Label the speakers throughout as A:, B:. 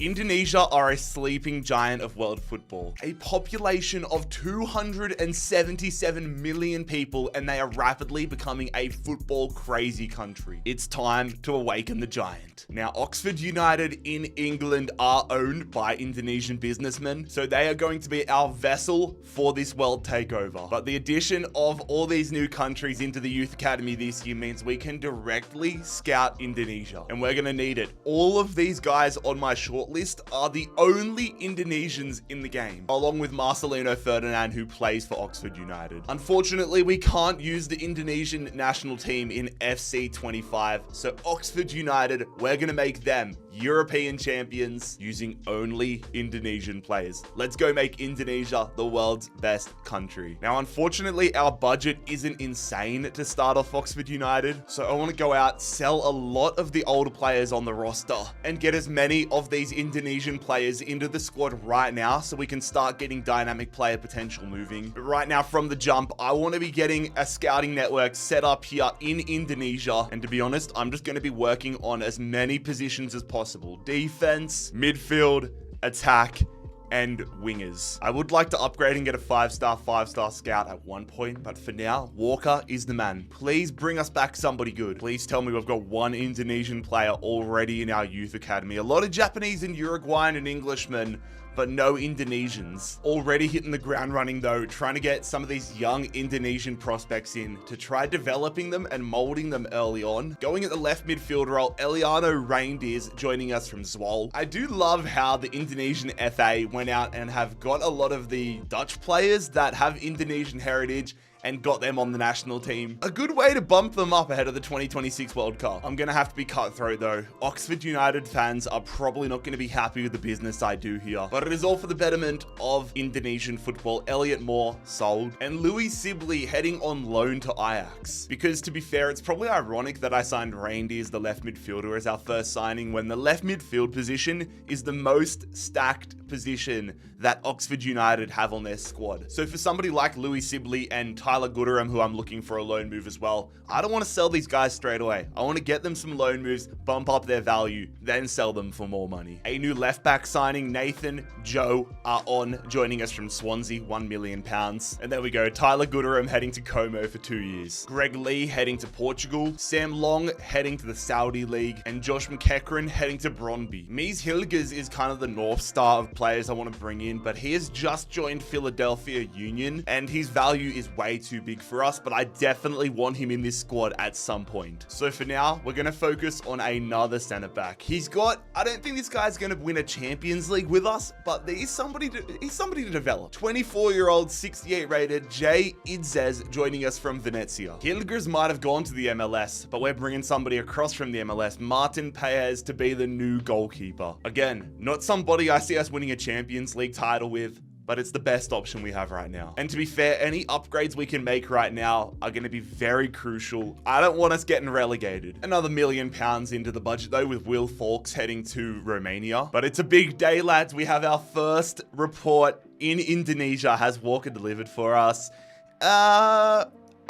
A: Indonesia are a sleeping giant of world football. A population of 277 million people, and they are rapidly becoming a football crazy country. It's time to awaken the giant. Now, Oxford United in England are owned by Indonesian businessmen, so they are going to be our vessel for this world takeover. But the addition of all these new countries into the youth academy this year means we can directly scout Indonesia, and we're gonna need it. All of these guys on my short list are the only Indonesians in the game, along with Marcelino Ferdinand, who plays for Oxford United. Unfortunately, we can't use the Indonesian national team in FC 25, so Oxford United, we're gonna make them European champions using only Indonesian players. Let's go make Indonesia the world's best country. Now, unfortunately, our budget isn't insane to start off Oxford United, so I want to go out, sell a lot of the older players on the roster, and get as many of these Indonesian players into the squad right now so we can start getting dynamic player potential moving. But right now, from the jump, I want to be getting a scouting network set up here in Indonesia, and to be honest, I'm just going to be working on as many positions as possible. Defense, midfield, attack, and wingers. I would like to upgrade and get a 5-star scout at one point, but for now, Walker is the man. Please bring us back somebody good. Please tell me we've got one Indonesian player already in our youth academy. A lot of Japanese and Uruguayan and Englishmen, but no Indonesians. Already hitting the ground running though, trying to get some of these young Indonesian prospects in to try developing them and molding them early on. Going at the left midfield role, Eliano Reindeers joining us from Zwolle. I do love how the Indonesian FA went out and have got a lot of the Dutch players that have Indonesian heritage and got them on the national team. A good way to bump them up ahead of the 2026 World Cup. I'm gonna have to be cutthroat though. Oxford United fans are probably not gonna be happy with the business I do here, but it is all for the betterment of Indonesian football. Elliot Moore sold, and Louis Sibley heading on loan to Ajax. Because to be fair, it's probably ironic that I signed Reindeers, the left midfielder, as our first signing when the left midfield position is the most stacked position that Oxford United have on their squad. So for somebody like Louis Sibley and Tyler Gooderham, who I'm looking for a loan move as well, I don't want to sell these guys straight away. I want to get them some loan moves, bump up their value, then sell them for more money. A new left back signing, Nathan Joe are on, joining us from Swansea, £1 million. And there we go, Tyler Gooderham heading to Como for 2 years. Greg Lee heading to Portugal, Sam Long heading to the Saudi League, and Josh McEachran heading to Brøndby. Mies Hilgers is kind of the North Star of players I want to bring in, but he has just joined Philadelphia Union, and his value is way too big for us, but I definitely want him in this squad at some point. So for now, we're going to focus on another center back. I don't think this guy's going to win a Champions League with us, but he's somebody to develop. 24-year-old, 68 rated, Jay Idzes joining us from Venezia. Hilgers might have gone to the MLS, but we're bringing somebody across from the MLS, Martin Paez, to be the new goalkeeper. Again, not somebody I see us winning a Champions League title with, but it's the best option we have right now. And to be fair, any upgrades we can make right now are going to be very crucial. I don't want us getting relegated. Another £1 million into the budget though, with Will Fawkes heading to Romania. But it's a big day, lads. We have our first report in Indonesia. Has Walker delivered for us?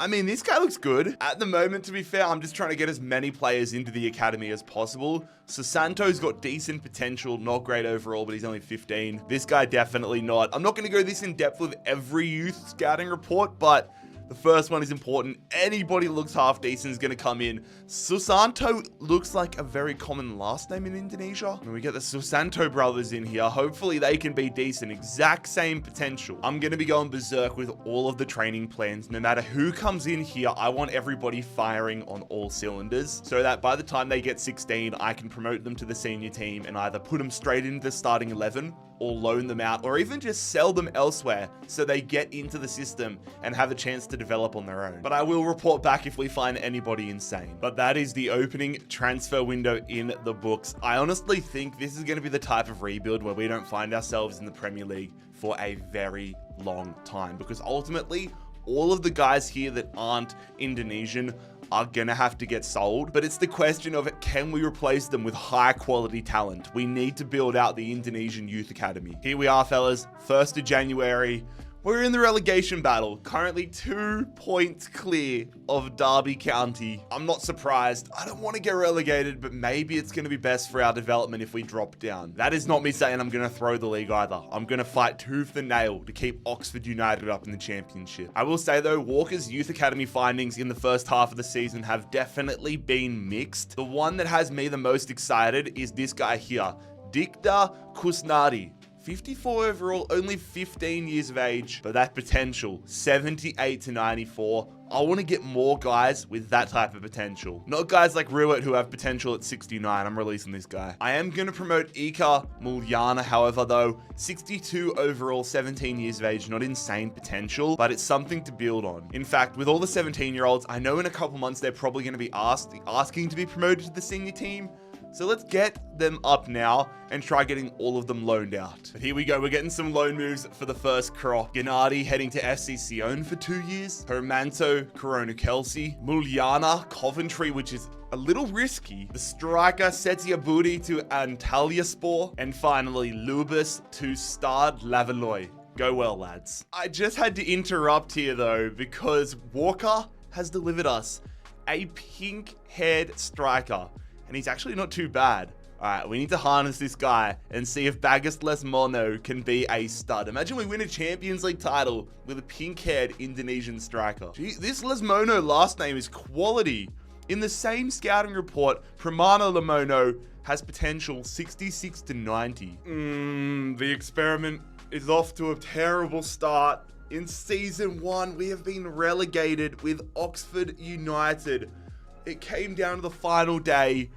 A: I mean, this guy looks good. At the moment, to be fair, I'm just trying to get as many players into the academy as possible. So Santo's got decent potential, not great overall, but he's only 15. This guy definitely not. I'm not going to go this in depth with every youth scouting report, but the first one is important. Anybody who looks half decent is going to come in. Susanto looks like a very common last name in Indonesia. And we get the Susanto brothers in here. Hopefully they can be decent. Exact same potential. I'm going to be going berserk with all of the training plans. No matter who comes in here, I want everybody firing on all cylinders so that by the time they get 16, I can promote them to the senior team and either put them straight into the starting 11 or loan them out, or even just sell them elsewhere so they get into the system and have a chance to develop on their own. But I will report back if we find anybody insane. But that is the opening transfer window in the books. I honestly think this is going to be the type of rebuild where we don't find ourselves in the Premier League for a very long time, because ultimately all of the guys here that aren't Indonesian are gonna have to get sold, but it's the question of, can we replace them with high quality talent? We need to build out the Indonesian Youth Academy. Here we are, fellas, 1st of January. We're in the relegation battle, currently 2 points clear of Derby County. I'm not surprised. I don't want to get relegated, but maybe it's going to be best for our development if we drop down. That is not me saying I'm going to throw the league either. I'm going to fight tooth and nail to keep Oxford United up in the championship. I will say though, Walker's Youth Academy findings in the first half of the season have definitely been mixed. The one that has me the most excited is this guy here, Dikda Kusnadi. 54 overall, only 15 years of age, but that potential, 78 to 94. I want to get more guys with that type of potential. Not guys like Ruit who have potential at 69. I'm releasing this guy. I am going to promote Ika Mulyana, however, though. 62 overall, 17 years of age, not insane potential, but it's something to build on. In fact, with all the 17-year-olds, I know in a couple months they're probably going to be asking to be promoted to the senior team. So let's get them up now and try getting all of them loaned out. But here we go. We're getting some loan moves for the first crop. Gennady heading to FC Sion for 2 years. Hermanto, Corona Kelsey. Mulyana, Coventry, which is a little risky. The striker, Setia Budi to Antalyaspor. And finally, Lubis to Stade Lavallois. Go well, lads. I just had to interrupt here, though, because Walker has delivered us a pink-haired striker. And he's actually not too bad. All right, we need to harness this guy and see if Bagus Lesmono can be a stud. Imagine we win a Champions League title with a pink-haired Indonesian striker. Gee, this Lesmono last name is quality. In the same scouting report, Pramana Lemono has potential 66 to 90. The experiment is off to a terrible start. In Season 1, we have been relegated with Oxford United. It came down to the final day,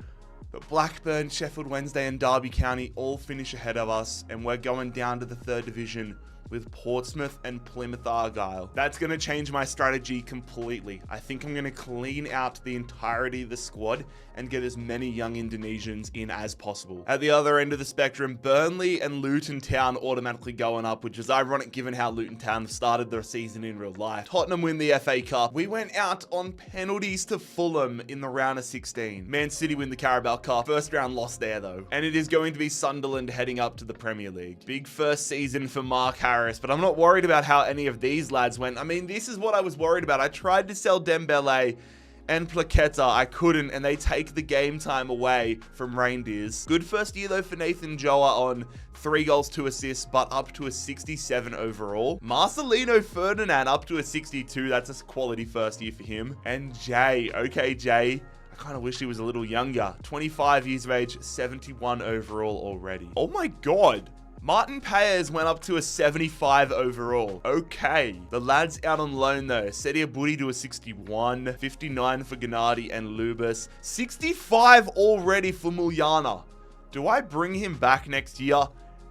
A: but Blackburn, Sheffield Wednesday, and Derby County all finish ahead of us, and we're going down to the 3rd division with Portsmouth and Plymouth Argyle. That's going to change my strategy completely. I think I'm going to clean out the entirety of the squad and get as many young Indonesians in as possible. At the other end of the spectrum, Burnley and Luton Town automatically going up, which is ironic given how Luton Town started their season in real life. Tottenham win the FA Cup. We went out on penalties to Fulham in the round of 16. Man City win the Carabao Cup. First round loss there though. And it is going to be Sunderland heading up to the Premier League. Big first season for Mark Harris, but I'm not worried about how any of these lads went. I mean, this is what I was worried about. I tried to sell Dembele and Plaqueta, I couldn't, and they take the game time away from Reindeers. Good first year though for Nathan Joa on 3 goals, 2 assists, but up to a 67 overall. Marcelino Ferdinand up to a 62. That's a quality first year for him. And Jay, okay, Jay. I kind of wish he was a little younger. 25 years of age, 71 overall already. Oh my God. Martin Paez went up to a 75 overall. Okay. The lads out on loan though. Setia Budi to a 61. 59 for Gennady and Lubis. 65 already for Mulyana. Do I bring him back next year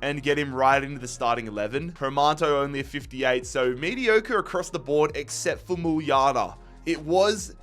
A: and get him right into the starting 11? Hermanto only a 58, so mediocre across the board except for Mulyana. It was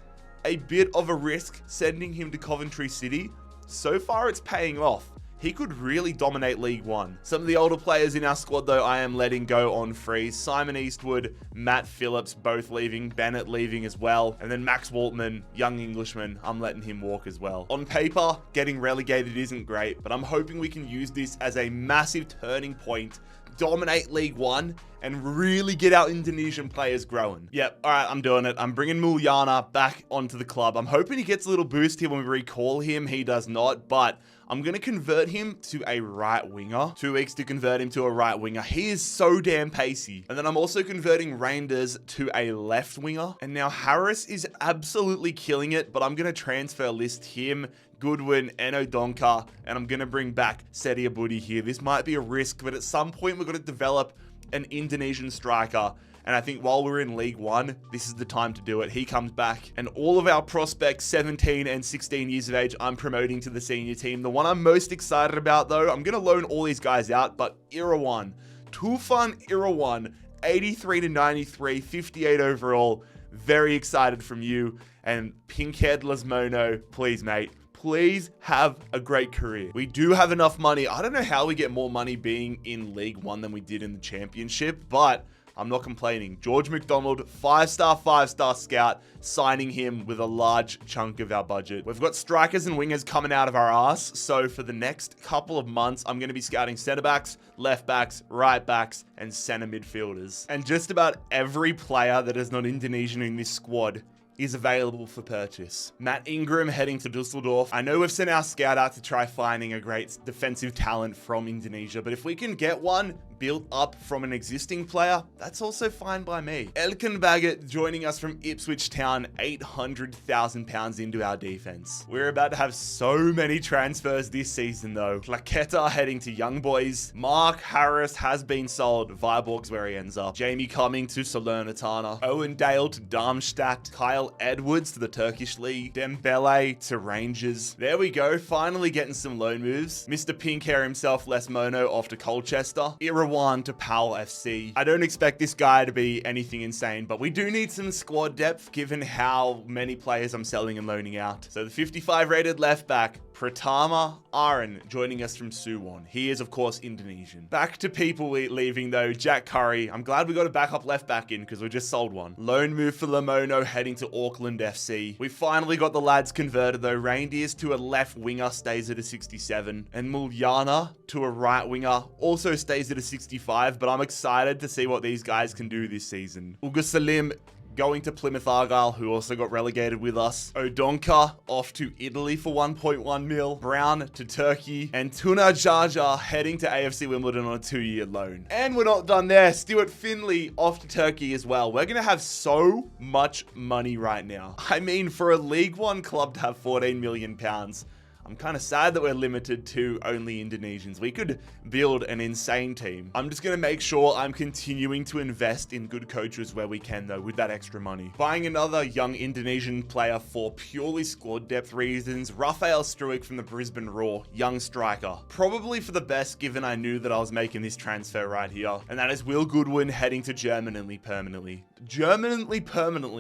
A: a bit of a risk sending him to Coventry City. So far it's paying off. He could really dominate League One. Some of the older players in our squad, though, I am letting go on free. Simon Eastwood, Matt Phillips, both leaving. Bennett leaving as well. And then Max Waltman, young Englishman, I'm letting him walk as well. On paper, getting relegated isn't great, but I'm hoping we can use this as a massive turning point, dominate League One, and really get our Indonesian players growing. Yep, all right, I'm doing it. I'm bringing Mulyana back onto the club. I'm hoping he gets a little boost here when we recall him. He does not, but I'm going to convert him to a right winger. 2 weeks to convert him to a right winger. He is so damn pacey. And then I'm also converting Reinders to a left winger. And now Harris is absolutely killing it, but I'm going to transfer list him, Goodwin, and Odonka, and I'm going to bring back Setia Budi here. This might be a risk, but at some point we're going to develop an Indonesian striker. And I think while we're in League One, this is the time to do it. He comes back, and all of our prospects, 17 and 16 years of age, I'm promoting to the senior team. The one I'm most excited about, though, I'm going to loan all these guys out, but Irawan, Tufan Irawan, 83 to 93, 58 overall. Very excited from you. And Pinkhead Lesmono, please, mate. Please have a great career. We do have enough money. I don't know how we get more money being in League One than we did in the Championship, but I'm not complaining. George McDonald, 5-star scout, signing him with a large chunk of our budget. We've got strikers and wingers coming out of our ass. So for the next couple of months, I'm going to be scouting center backs, left backs, right backs, and center midfielders. And just about every player that is not Indonesian in this squad is available for purchase. Matt Ingram heading to Dusseldorf. I know we've sent our scout out to try finding a great defensive talent from Indonesia, but if we can get one built up from an existing player, that's also fine by me. Elkan Baggett joining us from Ipswich Town, 800,000 pounds into our defense. We're about to have so many transfers this season though. Claqueta heading to Young Boys. Mark Harris has been sold. Viborg's where he ends up. Jamie Cumming to Salernitana. Owen Dale to Darmstadt. Kyle Edwards to the Turkish League. Dembele to Rangers. There we go, finally getting some loan moves. Mr. Pink Hair himself, Les Mono, off to Colchester. Irawan to Powell FC. I don't expect this guy to be anything insane, but we do need some squad depth given how many players I'm selling and loaning out. So the 55 rated left back, Pratama Aaron, joining us from Suwon. He is, of course, Indonesian. Back to people leaving, though. Jack Curry. I'm glad we got a backup left back in because we just sold one. Loan move for Lamono heading to Auckland FC. We finally got the lads converted, though. Reindeers to a left winger stays at a 67. And Mulyana to a right winger also stays at a 65, but I'm excited to see what these guys can do this season. Uga Salim going to Plymouth Argyle, who also got relegated with us. Odonka off to Italy for 1.1 mil. Brown to Turkey. And Tuna Jaja heading to AFC Wimbledon on a 2-year loan. And we're not done there. Stuart Finley off to Turkey as well. We're going to have so much money right now. I mean, for a League One club to have 14 million pounds, I'm kind of sad that we're limited to only Indonesians. We could build an insane team. I'm just going to make sure I'm continuing to invest in good coaches where we can, though, with that extra money. Buying another young Indonesian player for purely squad depth reasons. Rafael Struik from the Brisbane Roar, young striker. Probably for the best, given I knew that I was making this transfer right here. And that is Will Goodwin heading to Germany permanently.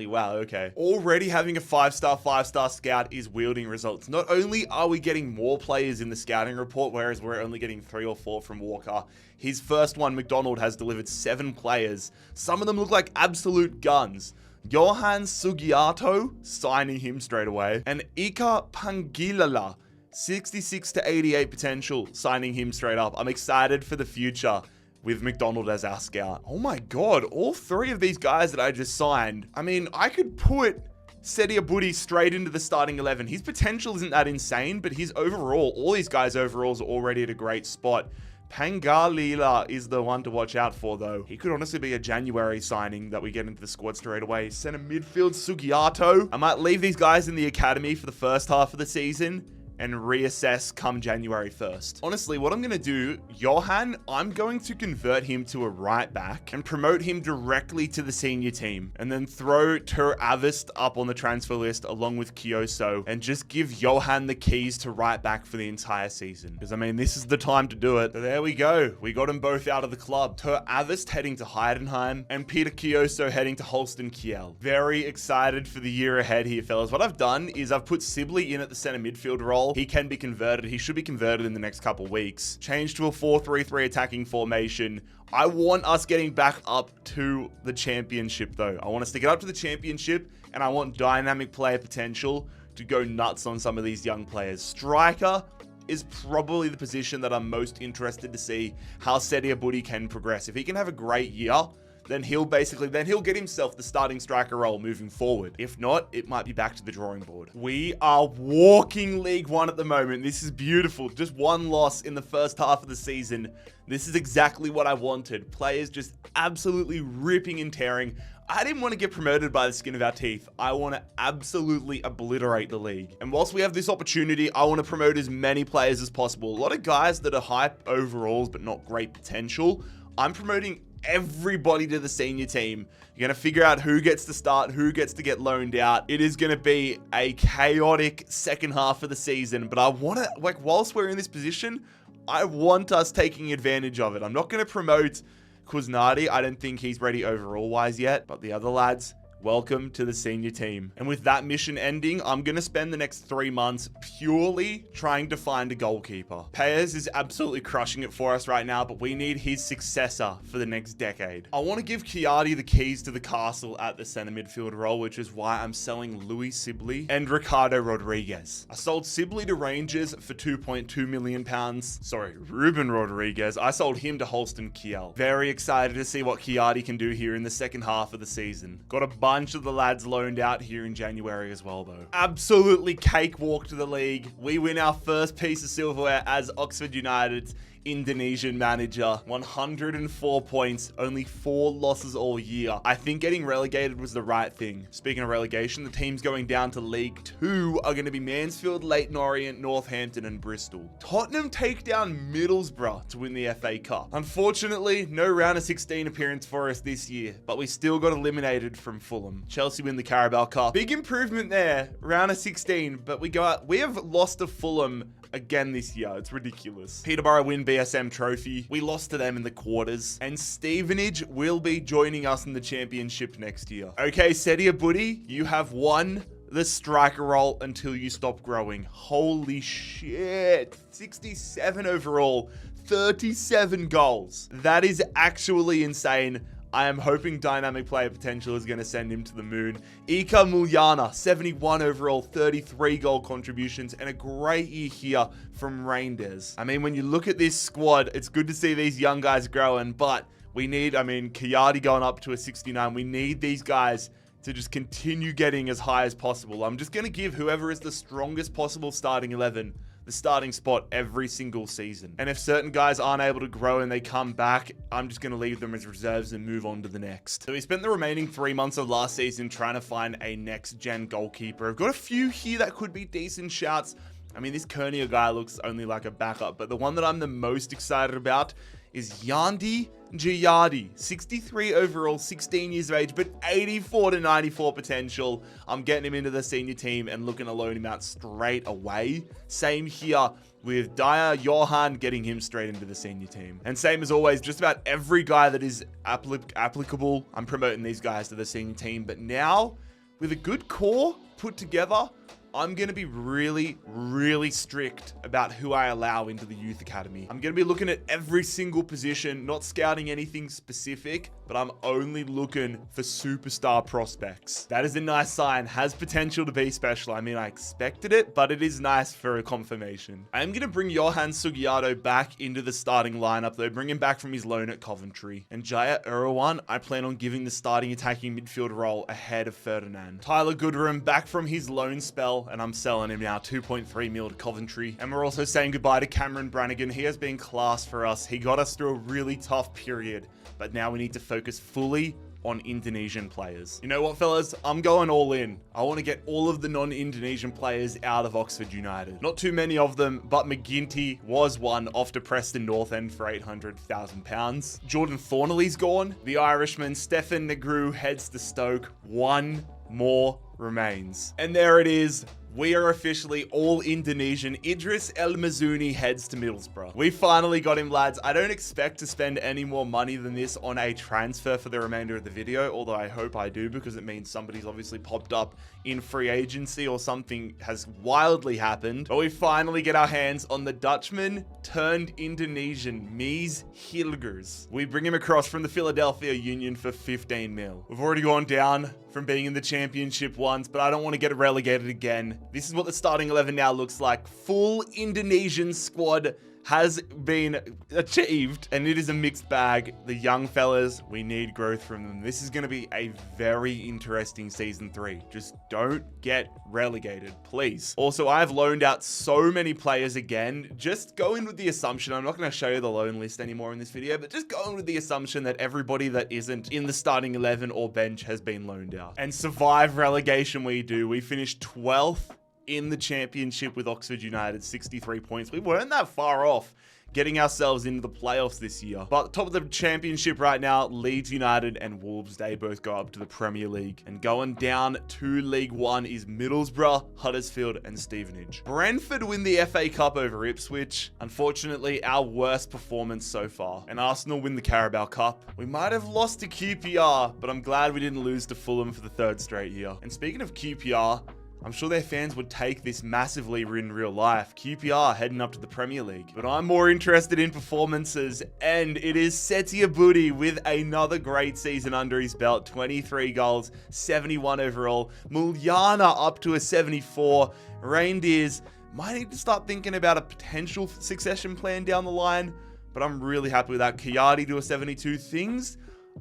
A: Wow, okay. Already having a 5-star scout is wielding results. Not only are we getting more players in the scouting report, whereas we're only getting 3 or 4 from Walker. His first one, McDonald, has delivered 7 players. Some of them look like absolute guns. Johan Sugiarto, signing him straight away. And Ika Pangilala, 66 to 88 potential, signing him straight up. I'm excited for the future with McDonald as our scout. Oh my God, all 3 of these guys that I just signed. I mean, I could put Sedia Budi straight into the starting 11. His potential isn't that insane, but his overall, all these guys' overalls are already at a great spot. Pangalila is the one to watch out for, though. He could honestly be a January signing that we get into the squad straight away. Center midfield, Sugiarto. I might leave these guys in the academy for the first half of the season and reassess come January 1st. Honestly, what I'm going to do, Johan, I'm going to convert him to a right back and promote him directly to the senior team, and then throw Tur Avist up on the transfer list along with Kyoso, and just give Johan the keys to right back for the entire season. Because, I mean, this is the time to do it. So there we go. We got them both out of the club. Tur Avist heading to Heidenheim, and Peter Kyoso heading to Holsten Kiel. Very excited for the year ahead here, fellas. What I've done is I've put Sibley in at the center midfield role. He can be converted. He should be converted in the next couple weeks. Change to a 4-3-3 attacking formation. I want us getting back up to the championship, though. I want us to get up to the championship, and I want dynamic player potential to go nuts on some of these young players. Striker is probably the position that I'm most interested to see how Sedia Budi can progress. If he can have a great year, then he'll get himself the starting striker role moving forward. If not, it might be back to the drawing board. We are walking League One at the moment. This is beautiful. Just 1 loss in the first half of the season. This is exactly what I wanted. Players just absolutely ripping and tearing. I didn't want to get promoted by the skin of our teeth. I want to absolutely obliterate the league. And whilst we have this opportunity, I want to promote as many players as possible. A lot of guys that are hype overalls, but not great potential. I'm promoting everybody to the senior team. You're going to figure out who gets to start, who gets to get loaned out. It is going to be a chaotic second half of the season, but I want to, like, whilst we're in this position, I want us taking advantage of it. I'm not going to promote Kuznadi. I don't think he's ready overall wise yet, but the other lads, welcome to the senior team. And with that mission ending, I'm going to spend the next 3 months purely trying to find a goalkeeper. Payers is absolutely crushing it for us right now, but we need his successor for the next decade. I want to give Chiardi the keys to the castle at the center midfield role, which is why I'm selling Louis Sibley and Ricardo Rodriguez. I sold Sibley to Rangers for £2.2 million. Sorry, Ruben Rodriguez. I sold him to Holston Kiel. Very excited to see what Chiardi can do here in the second half of the season. Got a bunch of the lads loaned out here in January as well, though. Absolutely cakewalk to the league. We win our first piece of silverware as Oxford United's Indonesian manager. 104 points, only 4 losses all year. I think getting relegated was the right thing. Speaking of relegation, the teams going down to League 2 are going to be Mansfield, Leyton Orient, Northampton and Bristol. Tottenham take down Middlesbrough to win the FA Cup. Unfortunately, no round of 16 appearance for us this year, but we still got eliminated from Fulham. Chelsea win the Carabao Cup. Big improvement there, round of 16, but we have lost to Fulham again this year. It's ridiculous. Peterborough win BSM trophy. We lost to them in the quarters. And Stevenage will be joining us in the championship next year. Okay, Sedia Buddy, you have won the striker role until you stop growing. Holy shit. 67 overall, 37 goals. That is actually insane. I am hoping dynamic player potential is going to send him to the moon. Ika Mulyana, 71 overall, 33 goal contributions, and a great year here from Reinders. I mean, when you look at this squad, it's good to see these young guys growing, but we need, Chiardi going up to a 69. We need these guys to just continue getting as high as possible. I'm just going to give whoever is the strongest possible starting 11 the starting spot every single season. And if certain guys aren't able to grow and they come back, I'm just going to leave them as reserves and move on to the next. So we spent the remaining 3 months of last season trying to find a next-gen goalkeeper. I've got a few here that could be decent shouts. I mean, this Kernia guy looks only like a backup, but the one that I'm the most excited about is Yandi Giardi, 63 overall, 16 years of age, but 84 to 94 potential. I'm getting him into the senior team and looking to loan him out straight away. Same here with Dyer Johan, getting him straight into the senior team. And same as always, just about every guy that is applicable, I'm promoting these guys to the senior team. But now, with a good core put together, I'm going to be really, really strict about who I allow into the youth academy. I'm going to be looking at every single position, not scouting anything specific, but I'm only looking for superstar prospects. That is a nice sign. Has potential to be special. I mean, I expected it, but it is nice for a confirmation. I am going to bring Johan Sugiarto back into the starting lineup, though. Bring him back from his loan at Coventry. And Jaya Irwan, I plan on giving the starting attacking midfield role ahead of Ferdinand. Tyler Goodrum back from his loan spell, and I'm selling him now, 2.3 mil to Coventry. And we're also saying goodbye to Cameron Brannigan. He has been class for us. He got us through a really tough period, but now we need to focus fully on Indonesian players. You know what, fellas? I'm going all in. I want to get all of the non-Indonesian players out of Oxford United. Not too many of them, but McGinty was one off to Preston North End for £800,000. Jordan Thornley's gone. The Irishman Stefan Negru heads to Stoke. One more remains. And there it is. We are officially all Indonesian. Idris El Mazuni heads to Middlesbrough. We finally got him, lads. I don't expect to spend any more money than this on a transfer for the remainder of the video, although I hope I do, because it means somebody's obviously popped up in free agency or something has wildly happened. But we finally get our hands on the Dutchman turned Indonesian, Mies Hilgers. We bring him across from the Philadelphia Union for 15 mil. We've already gone down from being in the championship once, but I don't want to get relegated again. This is what the starting 11 now looks like. Full Indonesian squad has been achieved, and it is a mixed bag. The young fellas, we need growth from them. This is going to be a very interesting season 3. Just don't get relegated, please. Also, I've loaned out so many players again. Just go in with the assumption, I'm not going to show you the loan list anymore in this video, but just go in with the assumption that everybody that isn't in the starting 11 or bench has been loaned out. And survive relegation we do. We finished 12th in the championship with Oxford United, 63 points. We weren't that far off getting ourselves into the playoffs this year. But top of the championship right now, Leeds United and Wolves, they both go up to the Premier League. And going down to League One is Middlesbrough, Huddersfield, and Stevenage. Brentford win the FA Cup over Ipswich. Unfortunately, our worst performance so far. And Arsenal win the Carabao Cup. We might have lost to QPR, but I'm glad we didn't lose to Fulham for the third straight year. And speaking of QPR, I'm sure their fans would take this massively in real life. QPR heading up to the Premier League. But I'm more interested in performances, and it is Setia Budi with another great season under his belt. 23 goals, 71 overall. Muljana up to a 74. Reindeers might need to start thinking about a potential succession plan down the line, but I'm really happy with that. Kiadi to a 72. Things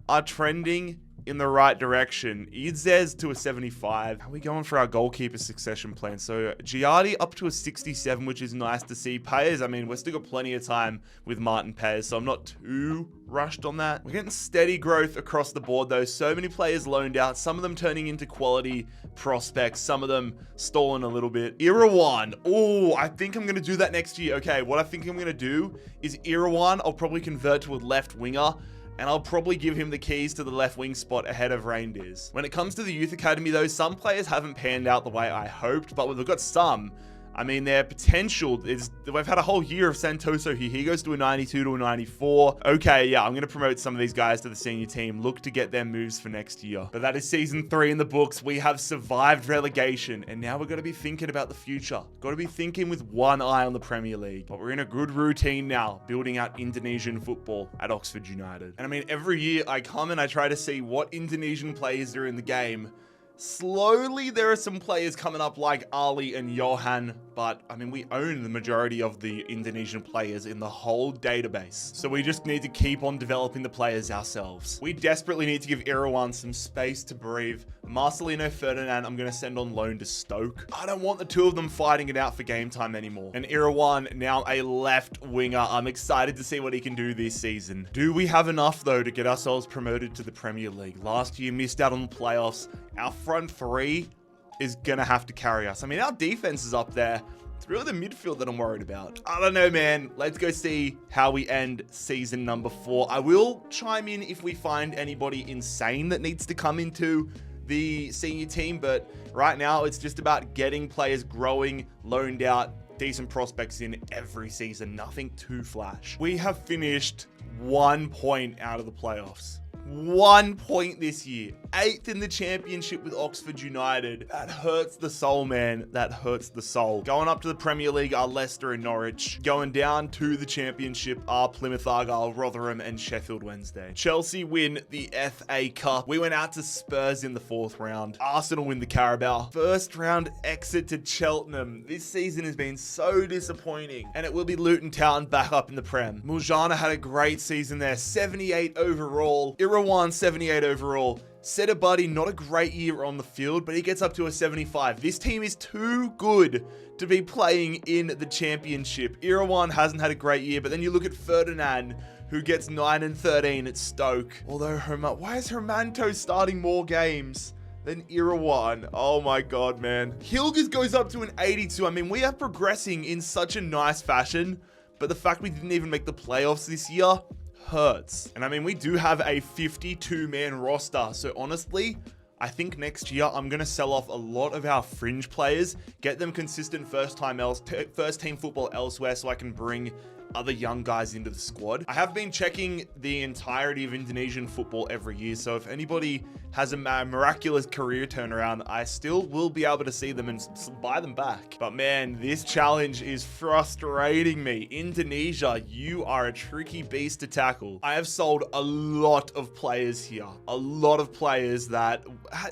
A: are trending in the right direction. Idzez to a 75. How are we going for our goalkeeper succession plan? So Giardi up to a 67, which is nice to see. Payers, I mean, we've still got plenty of time with Martin Payers, so I'm not too rushed on that. We're getting steady growth across the board though. So many players loaned out, some of them turning into quality prospects, some of them stolen a little bit. Irawan, oh, I think I'm gonna do that next year. Okay, what I think I'm gonna do is Irawan, I'll probably convert to a left winger, and I'll probably give him the keys to the left wing spot ahead of Reindeers. When it comes to the youth academy though, some players haven't panned out the way I hoped, but we've got some. I mean, their potential is, we've had a whole year of Santoso here. He goes to a 92 to a 94. Okay, yeah, I'm going to promote some of these guys to the senior team. Look to get their moves for next year. But that is season 3 in the books. We have survived relegation, and now we're going to be thinking about the future. Got to be thinking with one eye on the Premier League. But we're in a good routine now, building out Indonesian football at Oxford United. And I mean, every year I come and I try to see what Indonesian players are in the game. Slowly, there are some players coming up like Ali and Johan, but I mean, we own the majority of the Indonesian players in the whole database. So we just need to keep on developing the players ourselves. We desperately need to give Irawan some space to breathe. Marcelino Ferdinand, I'm going to send on loan to Stoke. I don't want the two of them fighting it out for game time anymore. And Irawan, now a left winger. I'm excited to see what he can do this season. Do we have enough though to get ourselves promoted to the Premier League? Last year, missed out on the playoffs. Our front three is going to have to carry us. I mean, our defense is up there. It's really the midfield that I'm worried about. I don't know, man. Let's go see how we end season number 4. I will chime in if we find anybody insane that needs to come into the senior team, but right now it's just about getting players growing, loaned out, decent prospects in every season. Nothing too flash. We have finished 1 point out of the playoffs. 1 point this year. 8th in the championship with Oxford United. That hurts the soul, man. That hurts the soul. Going up to the Premier League are Leicester and Norwich. Going down to the championship are Plymouth Argyle, Rotherham, and Sheffield Wednesday. Chelsea win the FA Cup. We went out to Spurs in the 4th round. Arsenal win the Carabao. First round exit to Cheltenham. This season has been so disappointing. And it will be Luton Town back up in the Prem. Muljana had a great season there. 78 overall. Irawan 78 overall. Setback, not a great year on the field, but he gets up to a 75. This team is too good to be playing in the championship. Irawan hasn't had a great year, but then you look at Ferdinand, who gets 9 and 13 at Stoke. Although, why is Hermanto starting more games than Irawan? Oh my god, man. Hilgers goes up to an 82. I mean, we are progressing in such a nice fashion, but the fact we didn't even make the playoffs this year hurts. And I mean, we do have a 52-man roster, so honestly, I think next year I'm going to sell off a lot of our fringe players, get them consistent first team football elsewhere so I can bring other young guys into the squad. I have been checking the entirety of Indonesian football every year, so if anybody has a miraculous career turnaround, I still will be able to see them and buy them back. But man, this challenge is frustrating me. Indonesia, you are a tricky beast to tackle. I have sold a lot of players here. A lot of players that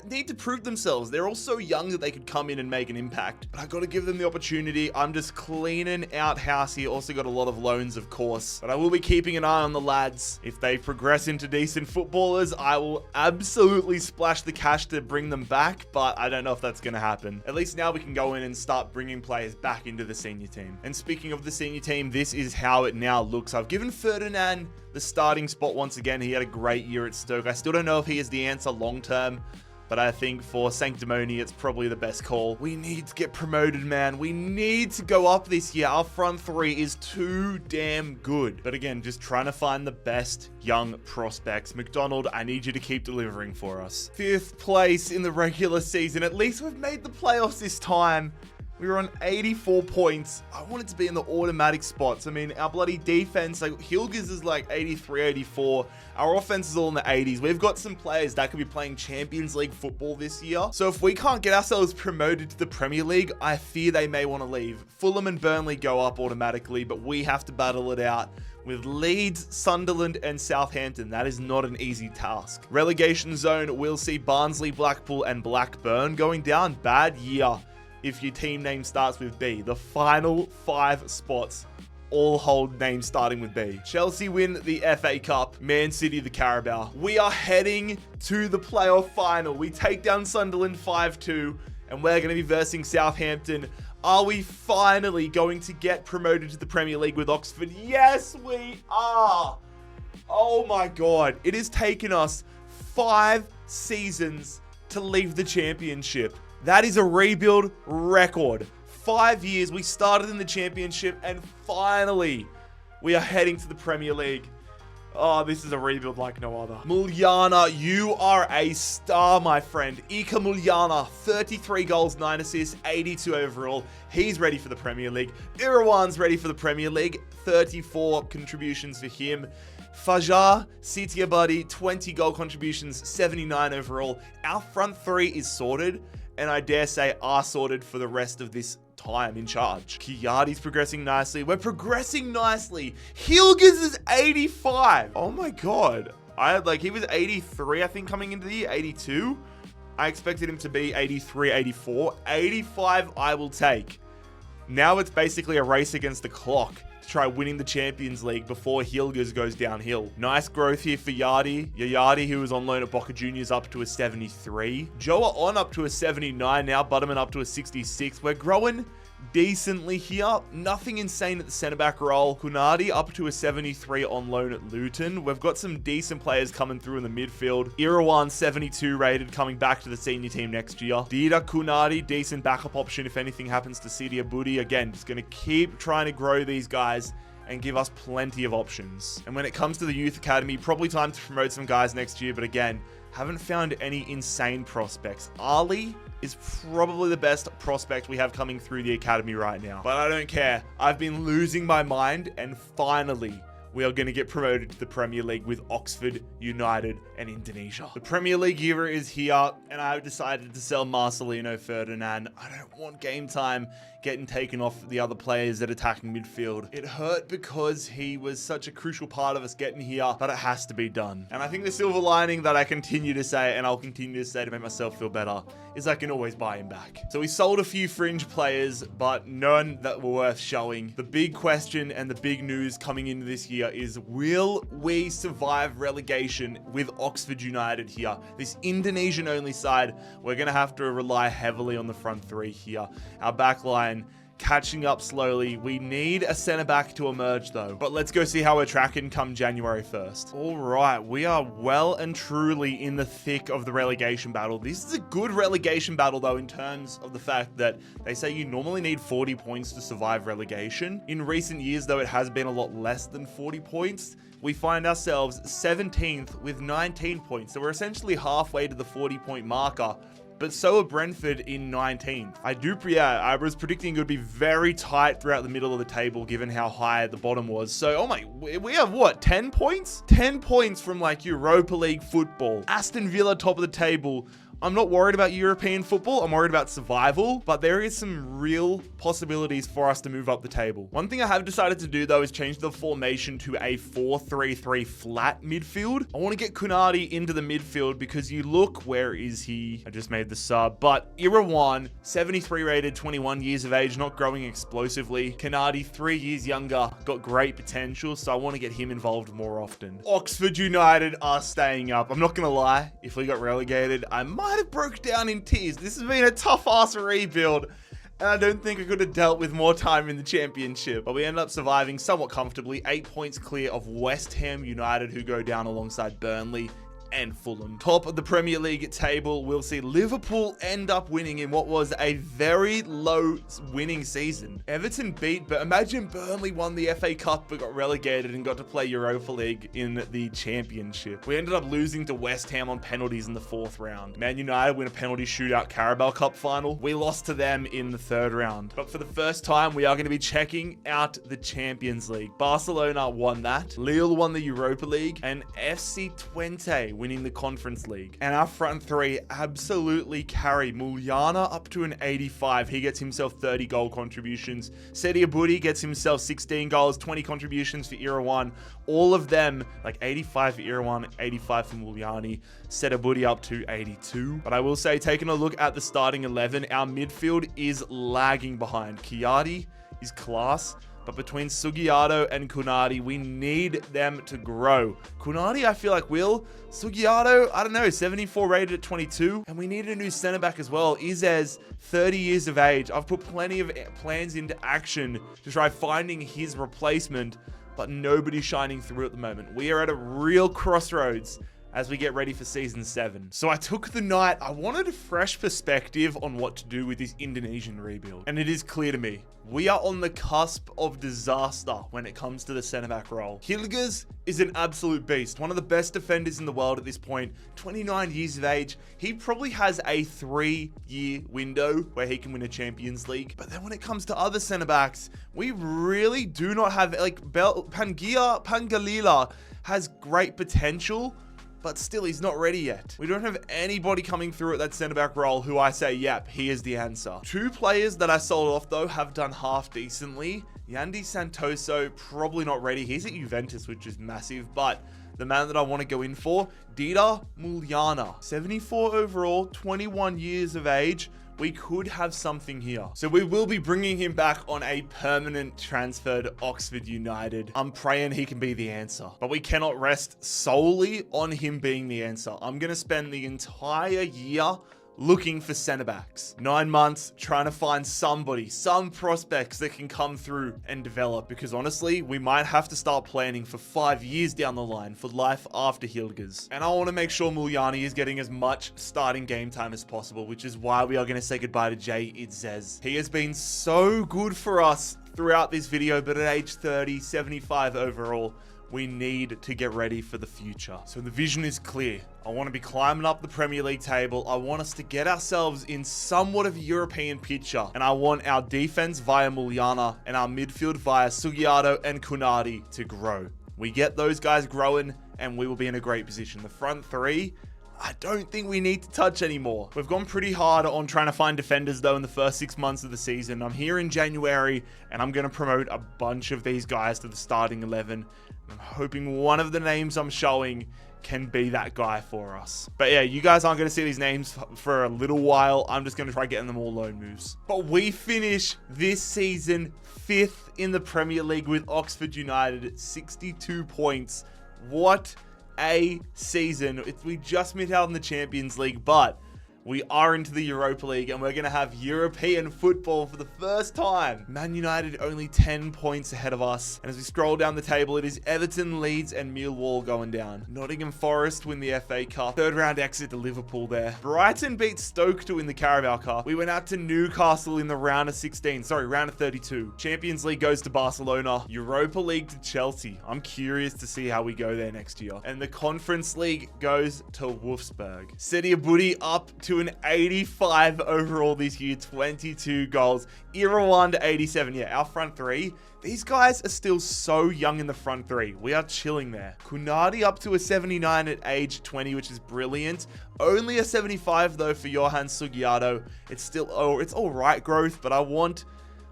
A: need to prove themselves. They're all so young that they could come in and make an impact. But I got to give them the opportunity. I'm just cleaning out house here. Also got a lot of loans, of course. But I will be keeping an eye on the lads. If they progress into decent footballers, I will absolutely splash the cash to bring them back, but I don't know if that's going to happen. At least now we can go in and start bringing players back into the senior team. And speaking of the senior team, this is how it now looks. I've given Ferdinand the starting spot once again. He had a great year at Stoke. I still don't know if he is the answer long term. but I think for sanctimony, it's probably the best call. We need to get promoted, man. We need to go up this year. Our front three is too damn good. But again, just trying to find the best young prospects. McDonald, I need you to keep delivering for us. 5th place in the regular season. At least we've made the playoffs this time. We were on 84 points. I wanted to be in the automatic spots. I mean, our bloody defense, like Hilgers is like 83, 84. Our offense is all in the 80s. We've got some players that could be playing Champions League football this year. So if we can't get ourselves promoted to the Premier League, I fear they may want to leave. Fulham and Burnley go up automatically, but we have to battle it out with Leeds, Sunderland, and Southampton. That is not an easy task. Relegation zone, we'll see Barnsley, Blackpool, and Blackburn going down. Bad year if your team name starts with B. The final 5 spots all hold names starting with B. Chelsea win the FA Cup. Man City the Carabao. We are heading to the playoff final. We take down Sunderland 5-2, and we're going to be versing Southampton. Are we finally going to get promoted to the Premier League with Oxford? Yes, we are. Oh my God. It has taken us 5 seasons to leave the championship. That is a rebuild record. 5 years, we started in the championship, and finally, we are heading to the Premier League. Oh, this is a rebuild like no other. Muljana, you are a star, my friend. Ika Muljana, 33 goals, 9 assists, 82 overall. He's ready for the Premier League. Irawan's ready for the Premier League. 34 contributions for him. Fajar Sitiabadi, 20 goal contributions, 79 overall. Our front three is sorted, and I dare say are sorted for the rest of this time in charge. Kiadi's progressing nicely. We're progressing nicely. Hilgers is 85. Oh my God. He was 83, I think, coming into the year, 82. I expected him to be 83, 84. 85 I will take. Now it's basically a race against the clock to try winning the Champions League before Hilgers goes downhill. Nice growth here for Yardi. Yardi, who was on loan at Boca Juniors, up to a 73. Joa on up to a 79 now. Butterman up to a 66. We're growing decently here. Nothing insane at the centre back role. Kunadi up to a 73 on loan at Luton. We've got some decent players coming through in the midfield. Irawan 72 rated, coming back to the senior team next year. Dida Kunadi, decent backup option if anything happens to Sidia Budi. Again, just going to keep trying to grow these guys and give us plenty of options. And when it comes to the youth academy, probably time to promote some guys next year, but again, haven't found any insane prospects. Ali is probably the best prospect we have coming through the academy right now. But I don't care. I've been losing my mind, and finally, we are going to get promoted to the Premier League with Oxford United and Indonesia. The Premier League era is here, and I've decided to sell Marcelino Ferdinand. I don't want game time getting taken off the other players at attacking midfield. It hurt because he was such a crucial part of us getting here, but it has to be done. And I think the silver lining that I continue to say, and I'll continue to say to make myself feel better, is I can always buy him back. So we sold a few fringe players, but none that were worth showing. The big question and the big news coming into this year is, will we survive relegation with Oxford United here? This Indonesian only side, we're going to have to rely heavily on the front three here. Our back line catching up slowly. We need a centre back to emerge though. But let's go see how we're tracking come January 1st. All right, we are well and truly in the thick of the relegation battle. This is a good relegation battle though, in terms of the fact that they say you normally need 40 points to survive relegation. In recent years though, it has been a lot less than 40 points. We find ourselves 17th with 19 points. So we're essentially halfway to the 40-point marker. But so are Brentford in 19th. I was predicting it would be very tight throughout the middle of the table, given how high the bottom was. So, oh my, we have what, 10 points? 10 points from like Europa League football. Aston Villa, top of the table. I'm not worried about European football. I'm worried about survival, but there is some real possibilities for us to move up the table. One thing I have decided to do though is change the formation to a 4-3-3 flat midfield. I want to get Kunadi into the midfield because you look, where is he? I just made the sub, but Irawan, 73 rated, 21 years of age, not growing explosively. Kunadi, 3 years younger, got great potential, so I want to get him involved more often. Oxford United are staying up. I'm not going to lie, if we got relegated, I might have broke down in tears. This has been a tough ass rebuild, and I don't think I could have dealt with more time in the championship. But we ended up surviving somewhat comfortably, 8 points clear of West Ham United, who go down alongside Burnley and Fulham. Top of the Premier League table, we'll see Liverpool end up winning in what was a very low winning season. Everton beat, but imagine Burnley won the FA Cup but got relegated and got to play Europa League in the Championship. We ended up losing to West Ham on penalties in the 4th round. Man United win a penalty shootout Carabao Cup final. We lost to them in the 3rd round. But for the first time, we are going to be checking out the Champions League. Barcelona won that. Lille won the Europa League, and FC Twente winning the Conference League. And our front three absolutely carry. Muljana up to an 85. He gets himself 30 goal contributions. Sedia Budi gets himself 16 goals, 20 contributions for Era 1. All of them, like 85 for Era 1, 85 for Muljani. Sedia Budi up to 82. But I will say, taking a look at the starting 11, our midfield is lagging behind. Chiadi is class, but between Sugiarto and Kunadi, we need them to grow. Kunadi, I feel like will. Sugiarto, I don't know, 74 rated at 22. And we need a new center back as well. Izez, 30 years of age. I've put plenty of plans into action to try finding his replacement, but nobody's shining through at the moment. We are at a real crossroads as we get ready for season 7. So I took the night. I wanted a fresh perspective on what to do with this Indonesian rebuild. And it is clear to me, we are on the cusp of disaster when it comes to the center back role. Hilgers is an absolute beast. One of the best defenders in the world at this point. 29 years of age. He probably has a 3-year window where he can win a Champions League. But then when it comes to other center backs, we really do not have, like, Pangalila has great potential, but still, he's not ready yet. We don't have anybody coming through at that centre-back role who I say, yep, he is the answer. 2 players that I sold off, though, have done half decently. Yandi Santoso, probably not ready. He's at Juventus, which is massive, but the man that I want to go in for, Dida Muljana. 74 overall, 21 years of age. We could have something here. So we will be bringing him back on a permanent transfer to Oxford United. I'm praying he can be the answer, but we cannot rest solely on him being the answer. I'm going to spend the entire year looking for center backs. 9 months trying to find somebody, some prospects that can come through and develop, because honestly, we might have to start planning for 5 years down the line for life after Hilgers. And I want to make sure Muljani is getting as much starting game time as possible, which is why we are going to say goodbye to Jay Itzez. He has been so good for us throughout this video, but at age 30, 75 overall, we need to get ready for the future. So the vision is clear. I want to be climbing up the Premier League table. I want us to get ourselves in somewhat of a European picture. And I want our defense via Muljana and our midfield via Sugiarto and Kunadi to grow. We get those guys growing and we will be in a great position. The front three, I don't think we need to touch anymore. We've gone pretty hard on trying to find defenders, though, in the first 6 months of the season. I'm here in January, and I'm going to promote a bunch of these guys to the starting 11. I'm hoping one of the names I'm showing can be that guy for us. But yeah, you guys aren't going to see these names for a little while. I'm just going to try getting them all loan moves. But we finish this season 5th in the Premier League with Oxford United at 62 points. What a season. We just missed out in the Champions League, but we are into the Europa League and we're going to have European football for the first time. Man United only 10 points ahead of us. And as we scroll down the table, it is Everton, Leeds and Millwall going down. Nottingham Forest win the FA Cup. 3rd round exit to Liverpool there. Brighton beat Stoke to win the Carabao Cup. We went out to Newcastle in the round of 16. Sorry, round of 32. Champions League goes to Barcelona. Europa League to Chelsea. I'm curious to see how we go there next year. And the Conference League goes to Wolfsburg. Sedia Budi up to an 85 overall this year, 22 goals. Era 1 to 87. Yeah, our front three. These guys are still so young in the front three. We are chilling there. Kunadi up to a 79 at age 20, which is brilliant. Only a 75 though for Johan Sugiarto. It's still, it's all right growth, but I want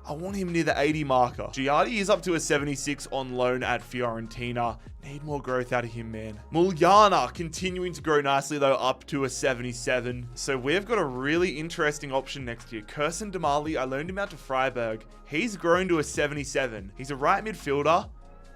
A: him near the 80 marker. Giardi is up to a 76 on loan at Fiorentina. Need more growth out of him, man. Muljana continuing to grow nicely, though, up to a 77. So we've got a really interesting option next year. Kirsten Damali, I loaned him out to Freiburg. He's grown to a 77. He's a right midfielder,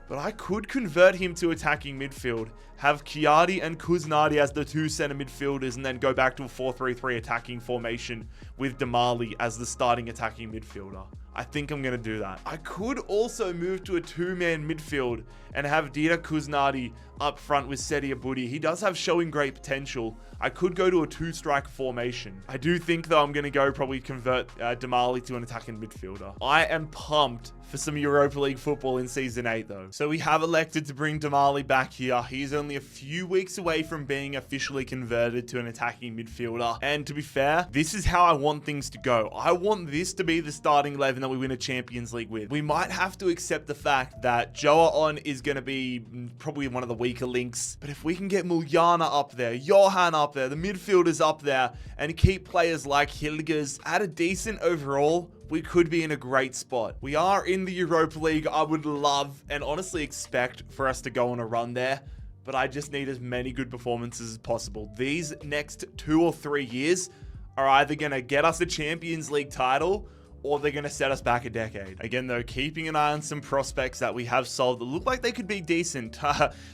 A: but I could convert him to attacking midfield, have Chiadi and Kuznadi as the 2 center midfielders, and then go back to a 4-3-3 attacking formation with Damali as the starting attacking midfielder. I think I'm going to do that. I could also move to a two-man midfield and have Dida Kuznadi up front with Seti Abudi. He does have showing great potential. I could go to a two-striker formation. I do think, though, I'm going to go probably convert Damali to an attacking midfielder. I am pumped for some Europa League football in Season 8, though. So we have elected to bring Damali back here. He's only a few weeks away from being officially converted to an attacking midfielder. And to be fair, this is how I want things to go. I want this to be the starting 11 that we win a Champions League with. We might have to accept the fact that Joa On is going to be probably one of the weaker links. But if we can get Muljana up there, Johan up there, the midfielders up there, and keep players like Hilgers at a decent overall, we could be in a great spot. We are in the Europa League. I would love and honestly expect for us to go on a run there, but I just need as many good performances as possible. These next 2 or 3 years are either going to get us a Champions League title or they're going to set us back a decade. Again, though, keeping an eye on some prospects that we have sold that look like they could be decent.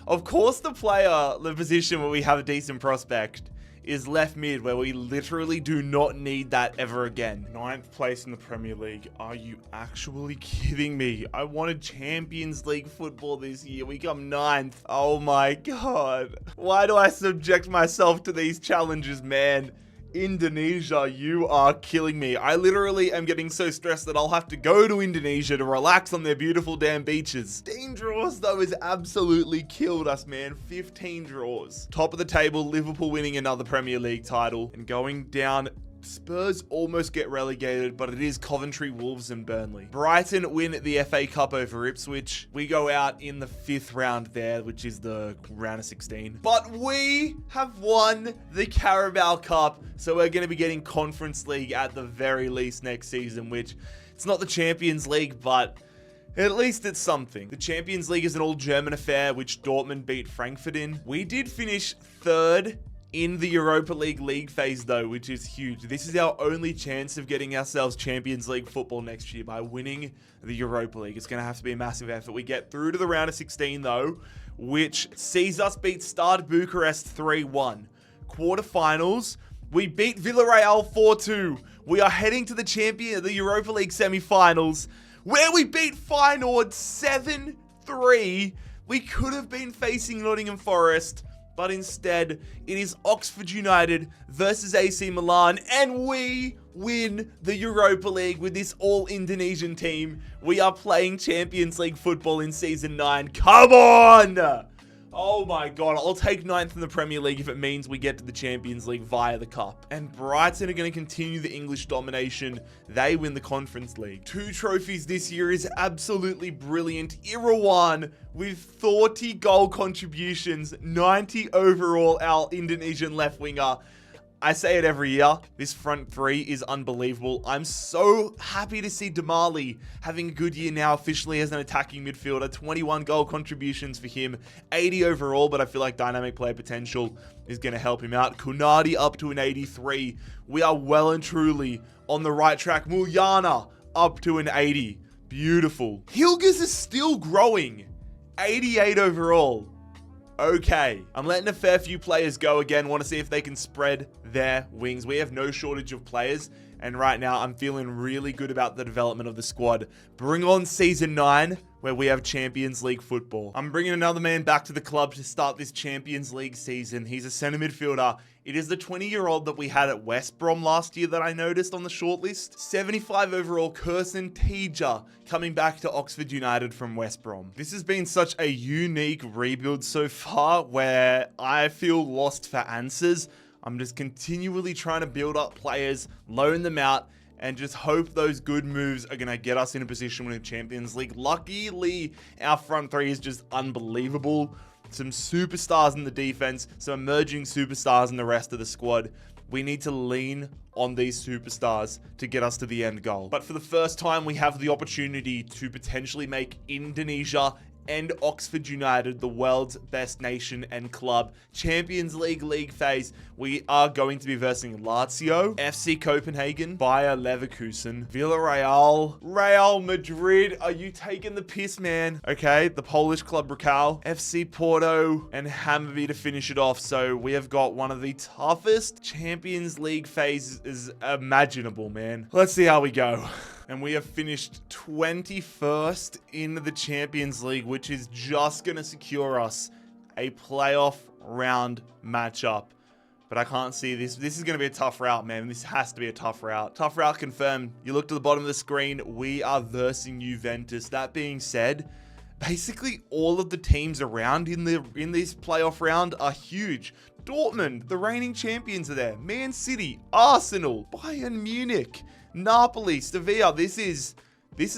A: Of course, the position where we have a decent prospect is left mid, where we literally do not need that ever again. 9th place in the Premier League. Are you actually kidding me? I wanted Champions League football this year. We come 9th. Oh my God. Why do I subject myself to these challenges, man? Indonesia, you are killing me. I literally am getting so stressed that I'll have to go to Indonesia to relax on their beautiful damn beaches. 15 draws, though, has absolutely killed us, man. 15 draws. Top of the table, Liverpool winning another Premier League title. And going down, Spurs almost get relegated, but it is Coventry, Wolves, and Burnley. Brighton win the FA Cup over Ipswich. We go out in the 5th round there, which is the round of 16. But we have won the Carabao Cup, so we're going to be getting Conference League at the very least next season, which it's not the Champions League, but at least it's something. The Champions League is an all-German affair, which Dortmund beat Frankfurt in. We did finish 3rd in the Europa League phase, though, which is huge. This is our only chance of getting ourselves Champions League football next year by winning the Europa League. It's going to have to be a massive effort. We get through to the round of 16, though, which sees us beat Stade Bucharest 3-1. Quarterfinals, we beat Villarreal 4-2. We are heading to the Europa League semi-finals, where we beat Feyenoord 7-3. We could have been facing Nottingham Forest, but instead, it is Oxford United versus AC Milan, and we win the Europa League with this all-Indonesian team. We are playing Champions League football in Season 9. Come on! Oh my God, I'll take 9th in the Premier League if it means we get to the Champions League via the Cup. And Brighton are going to continue the English domination. They win the Conference League. 2 trophies this year is absolutely brilliant. Irawan with 40 goal contributions, 90 overall, our Indonesian left winger. I say it every year, this front 3 is unbelievable. I'm so happy to see Damali having a good year now officially as an attacking midfielder. 21 goal contributions for him, 80 overall, but I feel like dynamic player potential is going to help him out. Kunadi up to an 83. We are well and truly on the right track. Muljana up to an 80. Beautiful. Hilgers is still growing. 88 overall. Okay, I'm letting a fair few players go again. Want to see if they can spread their wings. We have no shortage of players, and right now I'm feeling really good about the development of the squad. Bring on Season 9, where we have Champions League football. I'm bringing another man back to the club to start this Champions League season. He's a centre midfielder. It is the 20-year-old that we had at West Brom last year that I noticed on the shortlist. 75 overall, Kirsten Teja, coming back to Oxford United from West Brom. This has been such a unique rebuild so far where I feel lost for answers. I'm just continually trying to build up players, loan them out, and just hope those good moves are going to get us in a position with the Champions League. Luckily, our front 3 is just unbelievable. Some superstars in the defense, some emerging superstars in the rest of the squad. We need to lean on these superstars to get us to the end goal. But for the first time, we have the opportunity to potentially make Indonesia and Oxford United the world's best nation and club. Champions League phase, we are going to be versing Lazio, FC Copenhagen, Bayer Leverkusen, Villarreal, Real Madrid. Are you taking the piss, man? Okay, the Polish club Rakow, FC Porto, and Hammarby to finish it off. So we have got one of the toughest Champions League phases imaginable, man. Let's see how we go. And we have finished 21st in the Champions League, which is just going to secure us a playoff round matchup. But I can't see this. This is going to be a tough route, man. This has to be a tough route. Tough route confirmed. You look to the bottom of the screen. We are versing Juventus. That being said, basically all of the teams around in this playoff round are huge. Dortmund, the reigning champions, are there. Man City, Arsenal, Bayern Munich, Napoli, Sevilla. This is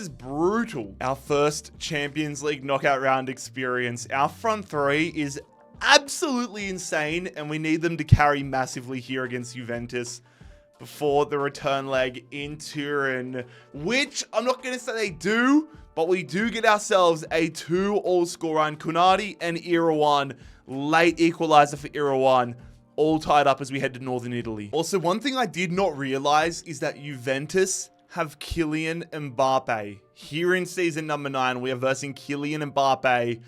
A: brutal. Our first Champions League knockout round experience. Our front three is absolutely insane, and we need them to carry massively here against Juventus before the return leg in Turin, which I'm not going to say they do, but we do get ourselves a 2-all scoreline. Kunadi and Irawan, late equalizer for Irawan, all tied up as we head to Northern Italy. Also, one thing I did not realize is that Juventus have Kylian Mbappe. Here in season number 9, we are versing Kylian Mbappe,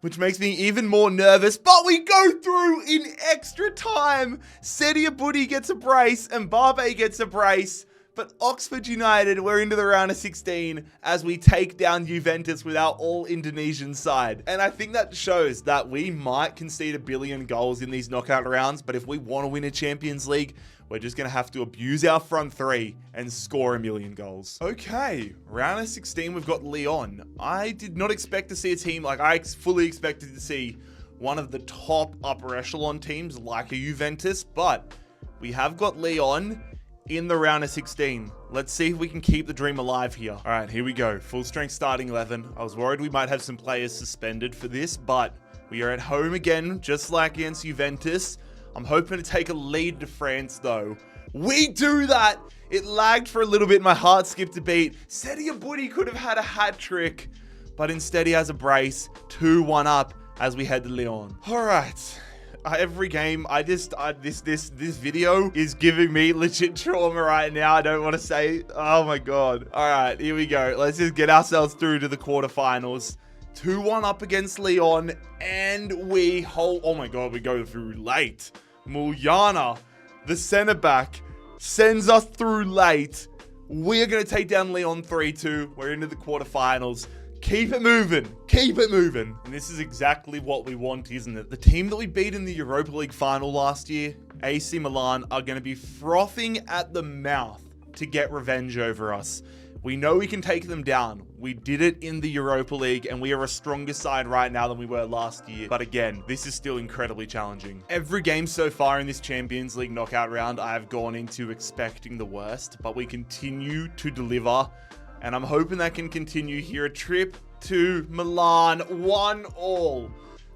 A: which makes me even more nervous, but we go through in extra time. Sedia Budi gets a brace, Mbappe gets a brace, but Oxford United, we're into the round of 16 as we take down Juventus with our all-Indonesian side. And I think that shows that we might concede 1 billion goals in these knockout rounds, but if we want to win a Champions League, we're just going to have to abuse our front three and score 1 million goals. Okay, round of 16, we've got Lyon. I did not expect to see a team, like I fully expected to see one of the top upper echelon teams like a Juventus, but we have got Lyon in the round of 16. Let's see if we can keep the dream alive here. All right, here we go. Full strength starting 11. I was worried we might have some players suspended for this, but we are at home again, just like against Juventus. I'm hoping to take a lead to France, though. We do that! It lagged for a little bit. My heart skipped a beat. Sedia Budi could have had a hat trick, but instead he has a brace. 2-1 up as we head to Lyon. All right. Every game, this video is giving me legit trauma right now. I don't want to say, oh my God. All right, here we go. Let's just get ourselves through to the quarterfinals. 2-1 up against Lyon, and we hold. Oh my God, we go through late. Muljana, the center back, sends us through late. We're going to take down Lyon 3-2. We're into the quarterfinals. Keep it moving. Keep it moving. And this is exactly what we want, isn't it? The team that we beat in the Europa League final last year, AC Milan, are going to be frothing at the mouth to get revenge over us. We know we can take them down. We did it in the Europa League, and we are a stronger side right now than we were last year. But again, this is still incredibly challenging. Every game so far in this Champions League knockout round, I have gone into expecting the worst, but we continue to deliver, and I'm hoping that can continue here. A trip to Milan, 1-1.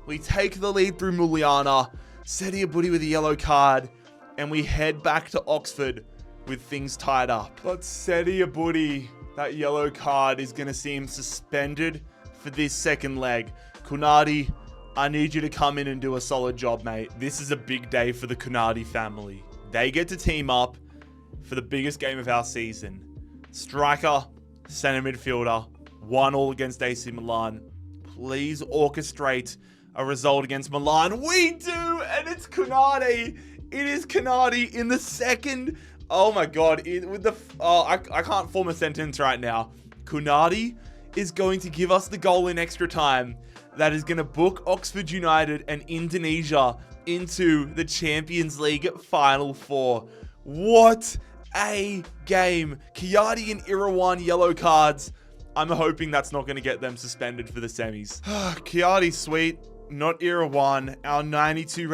A: We take the lead through Muljana, Sedia Budi with a yellow card, and we head back to Oxford with things tied up. But Sedia Budi, that yellow card is going to see him suspended for this second leg. Kunadi, I need you to come in and do a solid job, mate. This is a big day for the Kunadi family. They get to team up for the biggest game of our season. Striker, center midfielder, 1-1 against AC Milan. Please orchestrate a result against Milan. We do, and it's Kunadi. It is Kunadi in the second. Oh my God, I can't form a sentence right now. Kunadi is going to give us the goal in extra time that is going to book Oxford United and Indonesia into the Champions League Final Four. What a game. Kiadi and Irawan yellow cards. I'm hoping that's not going to get them suspended for the semis. Kiadi, sweet. Not Irawan. Our 92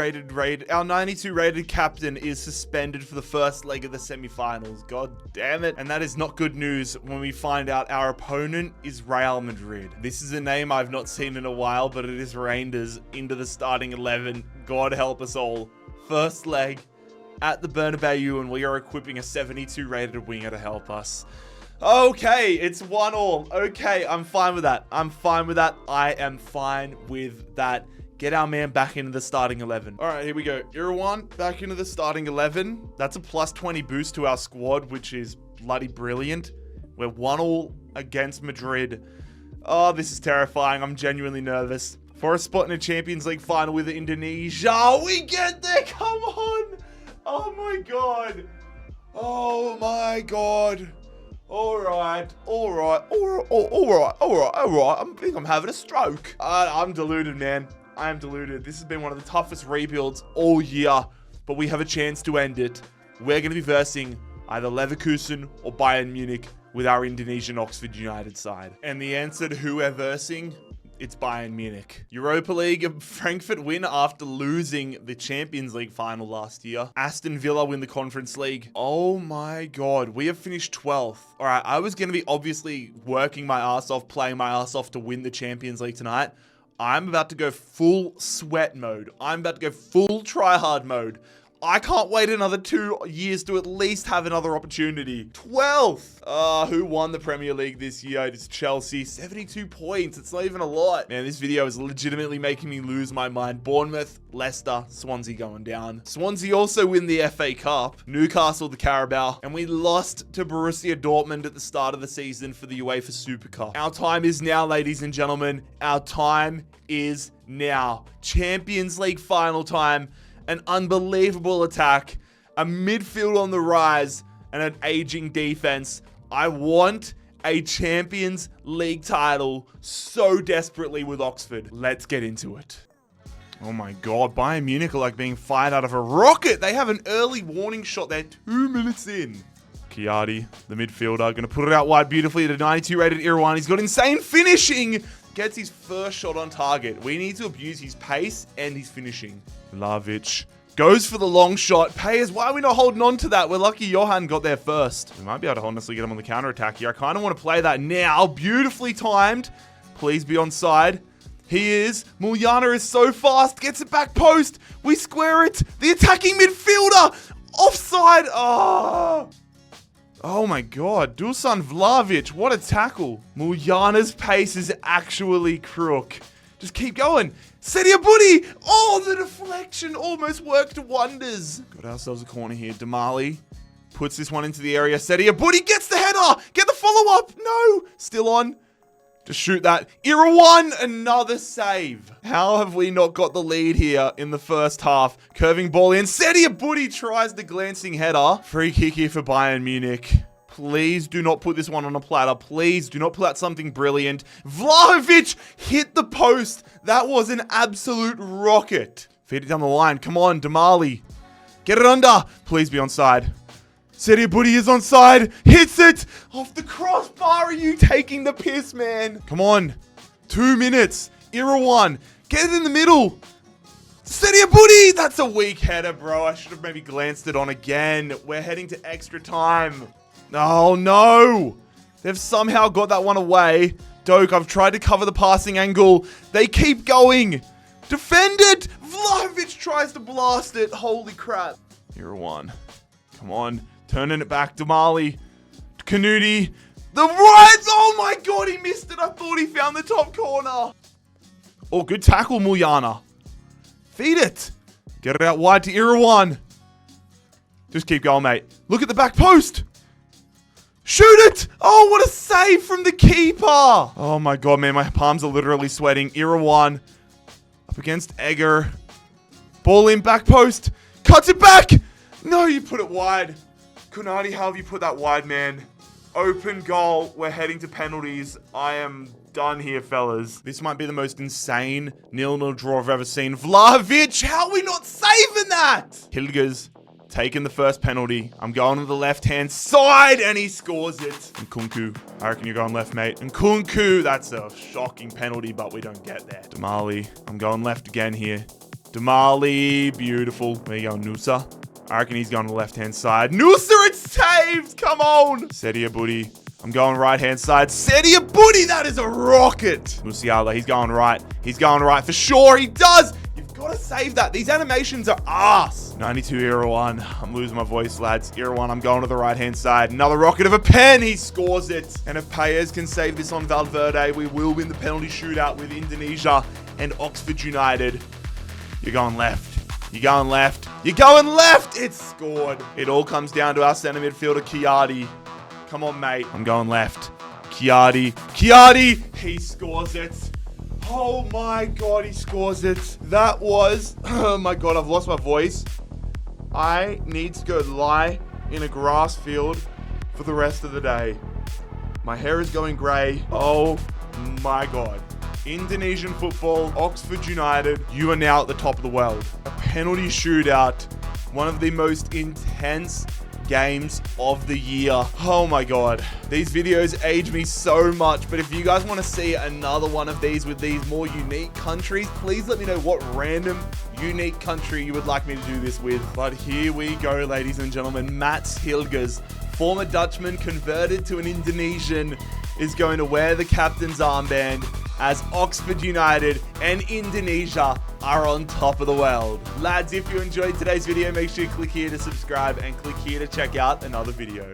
A: rated captain is suspended for the first leg of the semifinals. God damn it. And that is not good news when we find out our opponent is Real Madrid. This is a name I've not seen in a while, but it is Reinders into the starting 11. God help us all. First leg at the Bernabeu, and we are equipping a 72 rated winger to help us. Okay, it's 1-1. Okay, I'm fine with that. I am fine with that. Get our man back into the starting 11. All right, here we go. Irawan back into the starting 11. That's a plus 20 boost to our squad, which is bloody brilliant. We're 1-1 against Madrid. Oh, this is terrifying. I'm genuinely nervous. For a spot in a Champions League final with Indonesia. We get there. Come on. Oh, my God. Oh, my God. All right. I think I'm having a stroke. I'm deluded, man. I am deluded. This has been one of the toughest rebuilds all year, but we have a chance to end it. We're going to be versing either Leverkusen or Bayern Munich with our Indonesian Oxford United side. And the answer to who we're versing, it's Bayern Munich. Europa League, Frankfurt win after losing the Champions League final last year. Aston Villa win the Conference League. Oh my God, we have finished 12th. All right, I was going to be obviously working my ass off, playing my ass off to win the Champions League tonight. I'm about to go full sweat mode. I'm about to go full try hard mode. I can't wait another 2 years to at least have another opportunity. 12th! Who won the Premier League this year? It's Chelsea. 72 points. It's not even a lot. Man, this video is legitimately making me lose my mind. Bournemouth, Leicester, Swansea going down. Swansea also win the FA Cup. Newcastle, the Carabao. And we lost to Borussia Dortmund at the start of the season for the UEFA Super Cup. Our time is now, ladies and gentlemen. Our time is now. Champions League final time. An unbelievable attack, a midfield on the rise, and an aging defense. I want a Champions League title so desperately with Oxford. Let's get into it. Oh my God, Bayern Munich are like being fired out of a rocket. They have an early warning shot there 2 minutes in. Chiadi, the midfielder, going to put it out wide beautifully to 92 rated Irawan. He's got insane finishing. Gets his first shot on target. We need to abuse his pace and his finishing. Vlahovic goes for the long shot. Payers, why are we not holding on to that? We're lucky Johan got there first. We might be able to honestly get him on the counter attack here. I kind of want to play that now. Beautifully timed. Please be onside. He is. Muljana is so fast. Gets it back post. We square it. The attacking midfielder. Offside. Oh my God. Dusan Vlahovic. What a tackle. Muljana's pace is actually crook. Just keep going. Sedia Buddy! Oh, the deflection almost worked wonders. Got ourselves a corner here. Damali puts this one into the area. Sedia Buddy gets the header. Get the follow-up. No. Still on. Just shoot that. Irawan, another save. How have we not got the lead here in the first half? Curving ball in. Sedia Buddy tries the glancing header. Free kick here for Bayern Munich. Please do not put this one on a platter. Please do not pull out something brilliant. Vlahovic hit the post. That was an absolute rocket. Feed it down the line. Come on, Damali. Get it under. Please be onside. Sedia Buddy is onside. Hits it. Off the crossbar. Are you taking the piss, man? Come on. 2 minutes. Irawan. Get it in the middle. Sedia Buddy. That's a weak header, bro. I should have maybe glanced it on again. We're heading to extra time. Oh, no. They've somehow got that one away. Doak, I've tried to cover the passing angle. They keep going. Defend it. Vlahovic tries to blast it. Holy crap. Irawan. Come on. Turning it back. Damali. Canuti. The right. Oh, my God. He missed it. I thought he found the top corner. Oh, good tackle, Muljana. Feed it. Get it out wide to Irawan. Just keep going, mate. Look at the back post. Shoot it! Oh, what a save from the keeper! Oh my God, man, my palms are literally sweating. Irawan up against Egger. Ball in, back post. Cuts it back! No, you put it wide. Kunadi, how have you put that wide, man? Open goal. We're heading to penalties. I am done here, fellas. This might be the most insane 0-0 draw I've ever seen. Vlahovic, how are we not saving that? Hilgers. Taking the first penalty. I'm going to the left-hand side, and he scores it. And Kunku, I reckon you're going left, mate. And Kunku, that's a shocking penalty, but we don't get there. Damali, I'm going left again here. Damali, beautiful. There you go, Nusa. I reckon he's going to the left-hand side. Nusa, it's saved! Come on! Sedia Buddy. I'm going right-hand side. Sedia Buddy, that is a rocket! Musiala, he's going right. He's going right for sure. He does! Gotta save that. These animations are ass. 92 Irawan. I'm losing my voice, lads. Irawan, I'm going to the right-hand side. Another rocket of a pen. He scores it. And if Payers can save this on Valverde, we will win the penalty shootout with Indonesia and Oxford United. You're going left. You're going left. You're going left. It's scored. It all comes down to our center midfielder, Chiadi. Come on, mate. I'm going left. Chiadi. Chiadi. He scores it. Oh my God, he scores it. That was, oh my God, I've lost my voice. I need to go lie in a grass field for the rest of the day. My hair is going grey. Oh my God. Indonesian football, Oxford United, you are now at the top of the world. A penalty shootout, one of the most intense games of the year. Oh my God. These videos age me so much, but if you guys want to see another one of these with these more unique countries, please let me know what random unique country you would like me to do this with. But here we go, ladies and gentlemen. Mats Hilgers, former Dutchman converted to an Indonesian, is going to wear the captain's armband as Oxford United and Indonesia are on top of the world. Lads, if you enjoyed today's video, make sure you click here to subscribe and click here to check out another video.